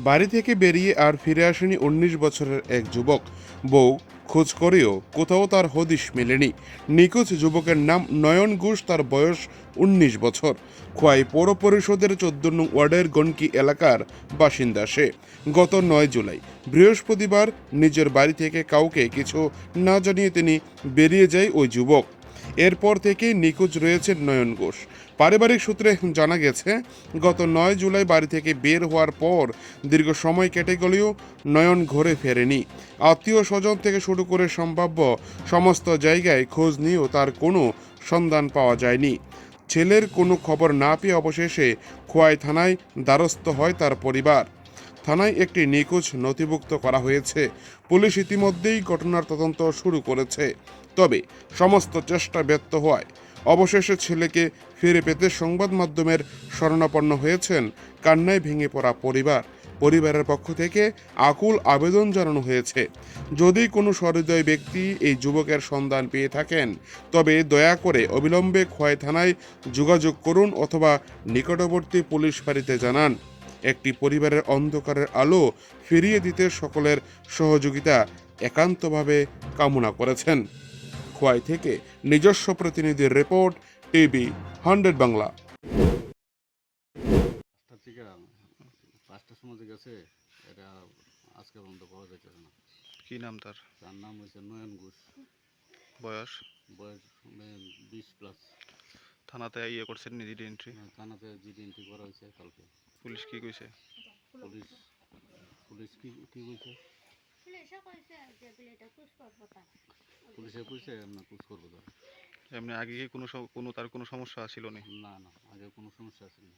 বাড়ি থেকে বেরিয়ে আর ফিরে আসেনি ১৯ বছরের এক যুবক। বউ খোঁজ করেও কোথাও তার হদিশ মেলেনি। নিখোঁজ যুবকের নাম নয়ন ঘোষ, তার বয়স ১৯ বছর। খোয়াই পৌর পরিষদের ১৪ নং ওয়ার্ডের গণকি এলাকার বাসিন্দা সে। গত ৯ জুলাই বৃহস্পতিবার নিজের বাড়ি থেকে কাউকে কিছু না জানিয়ে তিনি বেরিয়ে যায় ওই যুবক। এরপর থেকেই নিখোঁজ রয়েছেন নয়ন ঘোষ। পারিবারিক সূত্রে জানা গেছে, গত ৯ জুলাই বাড়ি থেকে বের হওয়ার পর দীর্ঘ সময় কেটে গেলেও নয়ন ঘরে ফেরেনি। আত্মীয় স্বজন থেকে শুরু করে সম্ভাব্য সমস্ত জায়গায় খোঁজ নিয়েও তার কোনো সন্ধান পাওয়া যায়নি। ছেলের কোনো খবর না পেয়ে অবশেষে খোয়াই থানায় দ্বারস্থ হয় তার পরিবার। থানায় একটি নিখোঁজ নথিভুক্ত করা হয়েছে। পুলিশ ইতিমধ্যেই ঘটনার তদন্ত শুরু করেছে। তবে সমস্ত চেষ্টা ব্যর্থ হওয়ায় অবশেষে ছেলেকে ফিরে পেতে সংবাদ মাধ্যমের শরণাপন্ন হয়েছেন কান্নায় ভেঙে পড়া পরিবার। পরিবারের পক্ষ থেকে আকুল আবেদন জানানো হয়েছে, যদি কোনো সহৃদয় ব্যক্তি এই যুবকের সন্ধান পেয়ে থাকেন তবে দয়া করে অবিলম্বে খোয়াই থানায় যোগাযোগ করুন অথবা নিকটবর্তী পুলিশ ফাঁড়িতে জানান। একটি পরিবারের অন্ধকারের আলো ফিরিয়ে দিতে সকলের সহযোগিতা একান্তভাবে কামনা করেছেন। খোয়াই থেকে নিজস্ব প্রতিনিধির রিপোর্ট, টিভি 100 বাংলা। থেকে ৫টার সময় যে গেছে, এটা আজকে পর্যন্ত পাওয়া যাইতেছে না। কি নাম তার? তার নাম হচ্ছে নয়ন ঘোষ, বয়স? বয়স 20+। থানাতে ইয়ে করছেন জিডি এন্ট্রি? থানাতে জিডি এন্ট্রি করা হয়েছে কালকে। পুলিশ কি কইছে? পুলিশ পুলিশ কি কি কইছে? পুলিশে কইছে না কুছ করবো তার। এমনি আগে কি কোনো তার কোনো সমস্যা ছিল না? না না, আগে কোনো সমস্যা আছে না।